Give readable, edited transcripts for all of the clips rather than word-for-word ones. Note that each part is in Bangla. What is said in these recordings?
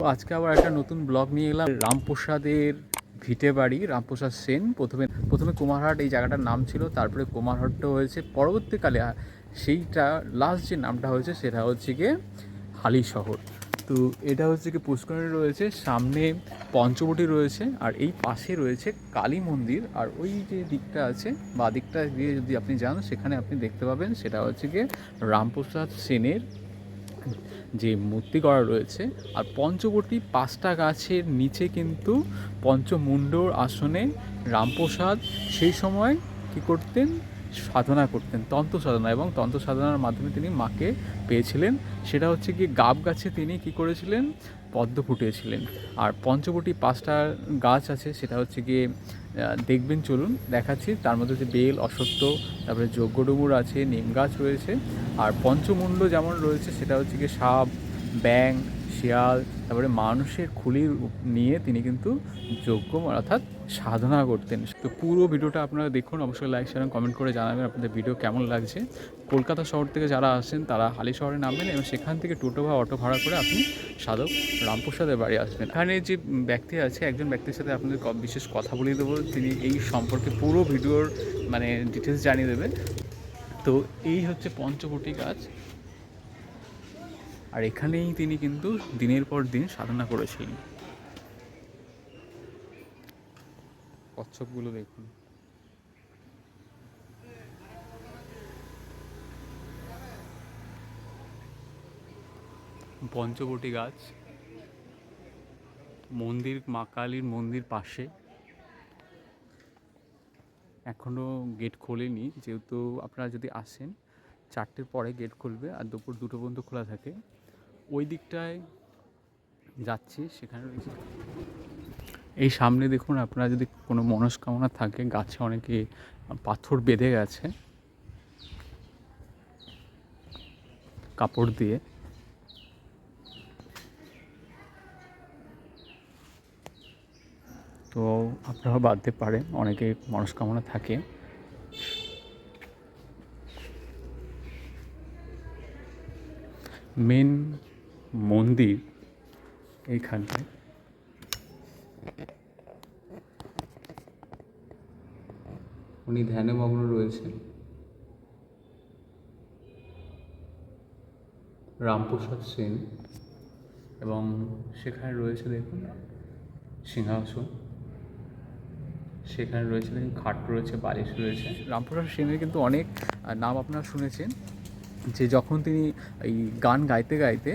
তো আজকে আবার একটা নতুন ব্লগ নিয়ে এলাম রামপ্রসাদের ভিটে বাড়ি, রামপ্রসাদ সেন। প্রথমে কুমারহাট এই জায়গাটার নাম ছিল, তারপরে কুমারহাটটা হয়েছে পরবর্তীকালে। সেইটা লাস্ট যে নামটা হয়েছে সেটা হচ্ছে গিয়ে হালিশহর। তো এটা হচ্ছে কি পুষ্করিণী রয়েছে, সামনে পঞ্চবটি রয়েছে, আর এই পাশে রয়েছে কালী মন্দির। আর ওই যে দিকটা আছে বা দিকটা দিয়ে যদি আপনি যান, সেখানে আপনি দেখতে পাবেন সেটা হচ্ছে গিয়ে রামপ্রসাদ সেনের যে মূর্তি করা রয়েছে। আর পঞ্চবটি 5টা গাছের নিচে কিন্তু পঞ্চমুণ্ডর আসনে রামপ্রসাদ সেই সময় কী করতেন, সাধনা করতেন, তন্ত্র সাধনা। এবং তন্ত্র সাধনার মাধ্যমে তিনি মাকে পেয়েছিলেন। সেটা হচ্ছে কি গাব গাছে তিনি কী করেছিলেন, পদ্ম ফুটিয়েছিলেন। আর পঞ্চবটি 5টা গাছ আছে, সেটা হচ্ছে গিয়ে দেখবেন, চলুন দেখাচ্ছি। তার মধ্যে হচ্ছে বেল, অশ্বত্থ, তারপরে যজ্ঞডুমুর আছে, নিম গাছ রয়েছে। আর পঞ্চমুণ্ড যেমন রয়েছে সেটা হচ্ছে গিয়ে সাপ, ব্যাং, শিয়াল, তারপরে মানুষের খুলির নিয়ে তিনি কিন্তু যজ্ঞ অর্থাৎ সাধনা করতেন। তো পুরো ভিডিওটা আপনারা দেখুন, অবশ্যই লাইক শেয়ার কমেন্ট করে জানাবেন আপনাদের ভিডিও কেমন লাগছে। কলকাতা শহর থেকে যারা আসেন তারা হালিশহরে নামবেন এবং সেখান থেকে টোটো বা অটো ভাড়া করে আপনি সাধক রামপ্রসাদের বাড়ি আসবেন। এখানে যে ব্যক্তি আছে, একজন ব্যক্তির সাথে আপনাদের বিশেষ কথা বলিয়ে দেবো, তিনি এই সম্পর্কে পুরো ভিডিওর মানে ডিটেলস জানিয়ে দেবে। তো এই হচ্ছে পঞ্চবটি গাছ, আর এখানেই তিনি কিন্তু দিনের পর দিন সাধনা করেছিলেন। কচ্ছপগুলো দেখুন। পঞ্চবটি গাছ, মন্দির, মা কালীর মন্দির পাশে। এখনও গেট খোলেনি, যেহেতু আপনারা যদি আসেন 4টের পরে গেট খুলবে, আর দুপুর 2টো পর্যন্ত খোলা থাকে। ওই দিকটায় যাচ্ছি, সেখানে রয়েছে এই সামনে দেখুন, আপনারা যদি কোনো মনস্কামনা থাকে, গাছে অনেকে পাথর বেঁধে গেছে কাপড় দিয়ে। তো আপনারা বাঁধতে পারেন, অনেকে মনস্কামনা থাকে। মেন মন্দির এইখানটায়। উনি ধ্যানমগ্ন রয়েছেন, রামপ্রসাদ সেন। এবং সেখানে রয়েছে দেখুন সিংহাসন, সেখানে রয়েছে দেখুন খাট রয়েছে, বালিশ রয়েছে। রামপ্রসাদ সেনের কিন্তু অনেক নাম আপনারা শুনেছেন, যে যখন তিনি এই গান গাইতে গাইতে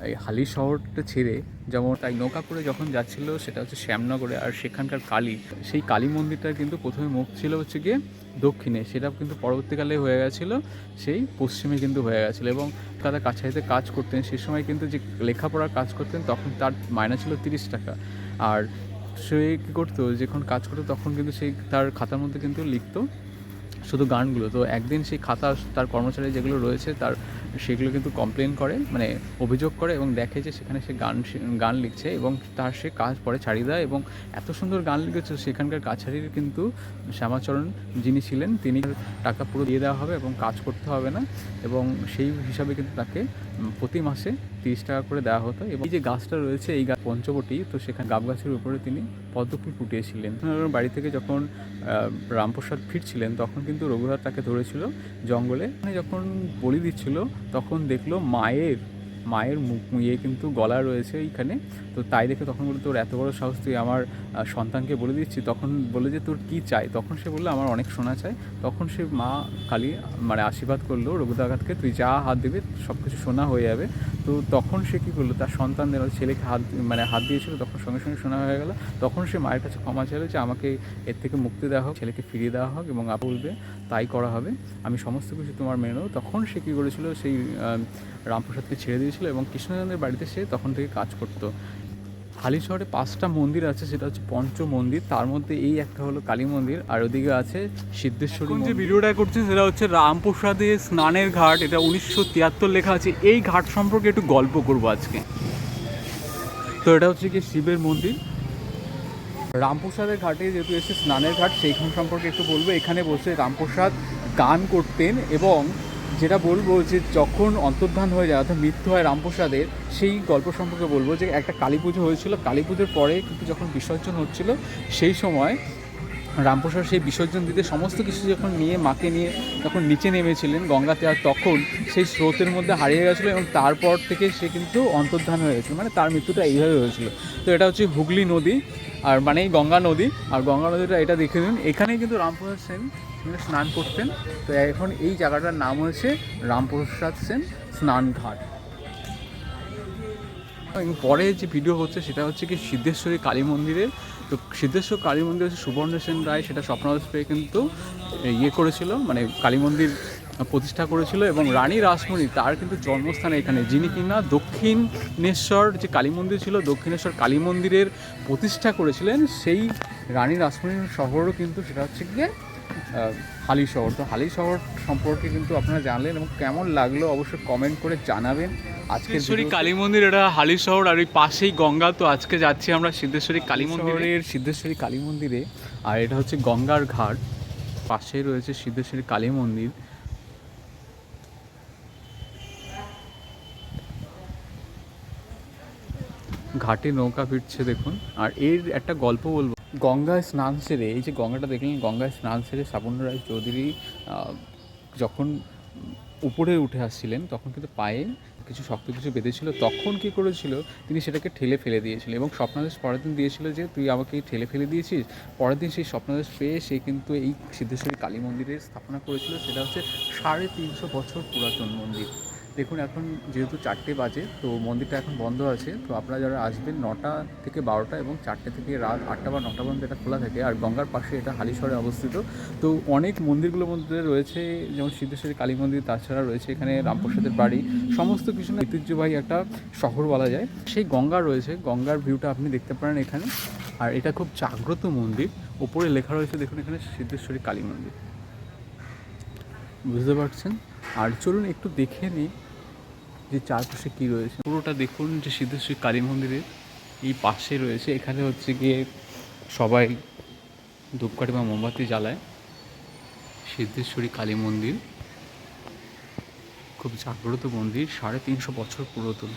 এই হালি শহরটা ছেড়ে, যেমন তাই নৌকা করে যখন যাচ্ছিল, সেটা হচ্ছে শ্যামনগরে। আর সেখানকার কালী, সেই কালী মন্দিরটার কিন্তু প্রথমে মুখ ছিল হচ্ছে গিয়ে দক্ষিণে, সেটা কিন্তু পরবর্তীকালে হয়ে গেছিলো সেই পশ্চিমে কিন্তু হয়ে গেছিলো। এবং তারা কাছারিতে কাজ করতেন, সে সময় কিন্তু যে লেখাপড়ার কাজ করতেন, তখন তার মাইনা ছিল 30 টাকা। আর সে কী করতো, যখন কাজ করতো তখন কিন্তু সেই তার খাতার মধ্যে কিন্তু লিখতো শুধু গানগুলো। তো একদিন সেই খাতা তার কর্মচারী যেগুলো রয়েছে তার, সেগুলো কিন্তু কমপ্লেন করে, মানে অভিযোগ করে, এবং দেখে যে সেখানে সে গান লিখছে, এবং তার সে কাজ পরে ছাড়িয়ে দেয়। এবং এত সুন্দর গান লিখেছে, সেখানকার কাছারির কিন্তু শ্যামাচরণ যিনি ছিলেন, তিনি টাকা পুরো দিয়ে দেওয়া হবে এবং কাজ করতে হবে না। এবং সেই হিসাবে কিন্তু তাকে প্রতি মাসে 30 টাকা করে দেওয়া হতো। এবং এই যে গাছটা রয়েছে, এই গাছ পঞ্চবটি, তো সেখানে গাব গাছের উপরে তিনি পদ্মফুল ফুটিয়েছিলেন। বাড়ি থেকে যখন রামপ্রসাদ ফিরছিলেন, তখন কিন্তু রঘুনাথ তাকে ধরেছিল জঙ্গলে। যখন বলি দিচ্ছিল, তখন দেখলো মায়ের মুখ কিন্তু গলা রয়েছে এইখানে। তো তাই দেখে তখন বললো, তোর এত বড় সাহস, তুই আমার সন্তানকে বলে দিচ্ছি। তখন বলে যে তোর কী চাই? তখন সে বললো, আমার অনেক সোনা চাই। তখন সে মা কালী মানে আশীর্বাদ করলো রঘুদাঘাতকে, তুই যা হাত দেবে সব কিছু সোনা হয়ে যাবে। তো তখন সে কী করলো, তার সন্তানদের ছেলেকে হাত দিয়েছিল, তখন সঙ্গে সঙ্গে সোনা হয়ে গেল। তখন সে মায়ের কাছে ক্ষমা চাইলো যে আমাকে এর থেকে মুক্তি দেওয়া হোক, ছেলেকে ফিরিয়ে দেওয়া হোক, এবং বলবে তাই করা হবে, আমি সমস্ত কিছু তোমার মেনে নেবো। তখন সে কী করেছিল, সেই রামপ্রসাদকে ছেড়ে দিয়েছিল, এবং কৃষ্ণচন্দ্রের বাড়িতে সে তখন থেকে কাজ করতো। হালি শহরে 5টা মন্দির আছে, সেটা হচ্ছে পঞ্চ মন্দির। তার মধ্যে এই একটা হলো কালী মন্দির, আর ওদিকে আছে সিদ্ধেশ্বরী। যে ভিডিওটা করছে সেটা হচ্ছে রামপ্রসাদের স্নানের ঘাট। এটা 1973 লেখা আছে। এই ঘাট সম্পর্কে একটু গল্প করবো আজকে। তো এটা হচ্ছে কি শিবের মন্দির। রামপ্রসাদের ঘাটে যেহেতু এসে স্নানের ঘাট, সেইখান সম্পর্কে একটু বলবো। এখানে বসে রামপ্রসাদ গান করতেন, এবং যেটা বলবো যে যখন অন্তর্ধান হয়ে যায় অর্থাৎ মৃত্যু হয় রামপ্রসাদের, সেই গল্প সম্পর্কে বলবো যে একটা কালী পুজো হয়েছিল, কালী পুজোর পরে কিন্তু যখন বিসর্জন হচ্ছিল সেই সময় রামপ্রসাদ সেই বিসর্জন দিতে সমস্ত কিছু যখন নিয়ে মাকে নিয়ে যখন নিচে নেমেছিলেন গঙ্গাতে, আর তখন সেই স্রোতের মধ্যে হারিয়ে গেছিলো এবং তারপর থেকে সে কিন্তু অন্তর্ধান হয়ে গেছিলো, মানে তার মৃত্যুটা এইভাবে হয়েছিল। তো এটা হচ্ছে হুগলি নদী, আর মানেই গঙ্গা নদী, আর গঙ্গা নদীটা এটা দেখে নিন, এখানেই কিন্তু রামপ্রসাদ সেন স্নান করতেন। তো এখন এই জায়গাটার নাম হয়েছে রামপ্রসাদ সেন স্নান ঘাট। পরে যে ভিডিও হচ্ছে সেটা হচ্ছে কি সিদ্ধেশ্বরী কালী মন্দিরের। তো সিদ্ধেশ্বর কালী মন্দির হচ্ছে সুবর্ণ সেন রায় সেটা স্বপ্নাদেশ পেয়ে কিন্তু করেছিল, মানে কালী মন্দির প্রতিষ্ঠা করেছিল, এবং রানী রাসমণি তার কিন্তু জন্মস্থান এখানে, যিনি কিনা দক্ষিণেশ্বর যে কালী মন্দির ছিল দক্ষিণেশ্বর কালী মন্দিরের প্রতিষ্ঠা করেছিলেন, সেই রানী রাসমণির শহরও কিন্তু সেটা হচ্ছে গিয়ে হালি শহর। তো হালি শহর সম্পর্কে কিন্তু আপনারা জানলেন এবং কেমন লাগলো অবশ্যই কমেন্ট করে জানাবেন। সিদ্ধেশ্বরী কালী মন্দির এটা হালি শহর, আর ওই পাশেই গঙ্গা। তো আজকে যাচ্ছি আমরা সিদ্ধেশ্বরী কালী মন্দিরের সিদ্ধেশ্বরী কালী মন্দিরে, আর এটা হচ্ছে গঙ্গার ঘাট, পাশেই রয়েছে সিদ্ধেশ্বরী কালী মন্দির। ঘাটে নৌকা ফিরছে দেখুন। আর এর একটা গল্প বলবো, গঙ্গায় স্নান সেরে, এই যে গঙ্গাটা দেখলেন, গঙ্গায় স্নান সেরে শ্রাবণ রায় চৌধুরী যখন উপরে উঠে আসছিলেন তখন কিন্তু পায়ে কিছু শক্ত কিছু বেঁধেছিল, তখন কী করেছিল তিনি সেটাকে ঠেলে ফেলে দিয়েছিল, এবং স্বপ্নাদেশ পরের দিন দিয়েছিল যে তুই আমাকে ঠেলে ফেলে দিয়েছিস। পরের দিন সেই স্বপ্নাদেশ পেয়ে সে কিন্তু এই সিদ্ধেশ্বরী কালী মন্দিরের স্থাপনা করেছিল। সেটা হচ্ছে 350 বছর পুরাতন মন্দির। দেখুন এখন যেহেতু 4টে বাজে, তো মন্দিরটা এখন বন্ধ আছে। তো আপনারা যারা আসবেন 9টা থেকে 12টা এবং 4টে থেকে রাত 8টা বা 9টা পর্যন্ত এটা খোলা থাকে। আর গঙ্গার পাশে এটা হালিশহরে অবস্থিত। তো অনেক মন্দিরগুলোর মধ্যে রয়েছে যেমন সিদ্ধেশ্বরী কালী মন্দির, তাছাড়া রয়েছে এখানে রামপ্রসাদের বাড়ি, সমস্ত কিছু না ঐতিহ্যবাহী একটা শহর বলা যায়। সেই গঙ্গা রয়েছে, গঙ্গার ভিউটা আপনি দেখতে পারেন এখানে। আর এটা খুব জাগ্রত মন্দির, ওপরে লেখা রয়েছে দেখুন এখানে সিদ্ধেশ্বরী কালী মন্দির, বুঝতে পারছেন। আর চলুন একটু দেখে নিই যে চারপাশে কী রয়েছে। পুরোটা দেখুন যে সিদ্ধেশ্বরী কালী মন্দিরের এই পাশে রয়েছে, এখানে হচ্ছে গিয়ে সবাই ধূপকাঠি বা মোমবাতি জ্বালায়। সিদ্ধেশ্বরী কালী মন্দির খুব জাগ্রত মন্দির, 350 বছর পুরাতন।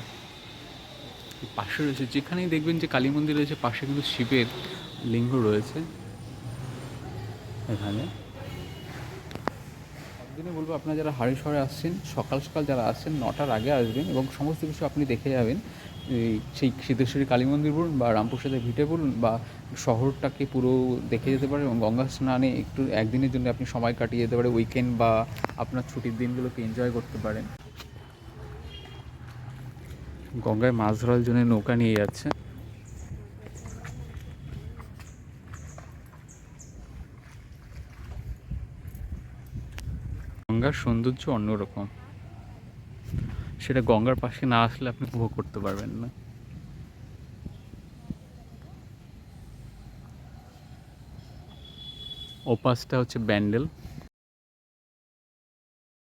পাশে রয়েছে, যেখানেই দেখবেন যে কালী মন্দির রয়েছে পাশে কিন্তু শিবের লিঙ্গ রয়েছে এখানে। একদিনে বলবো আপনারা যারা হালিশহরে আসছেন সকাল সকাল যারা আসছেন 9টার আগে আসবেন এবং সমস্ত কিছু আপনি দেখে যাবেন। সেই সিদ্ধেশ্বরী কালী মন্দির বলুন বা রামপ্রসাদের ভিটে বলুন, বা শহরটাকে পুরো দেখে যেতে পারেন, এবং গঙ্গা স্নানে একটু একদিনের জন্য আপনি সময় কাটিয়ে যেতে পারেন, উইকেন্ড বা আপনার ছুটির দিনগুলোকে এনজয় করতে পারেন। গঙ্গায় মাছ ধরার জন্য নৌকা নিয়ে যাচ্ছে। গঙ্গার সৌন্দর্য অন্যরকম, সেটা গঙ্গার পাশে না আসলে আপনি উপভোগ করতে পারবেন না। ওপাশটা হচ্ছে ব্যান্ডেল।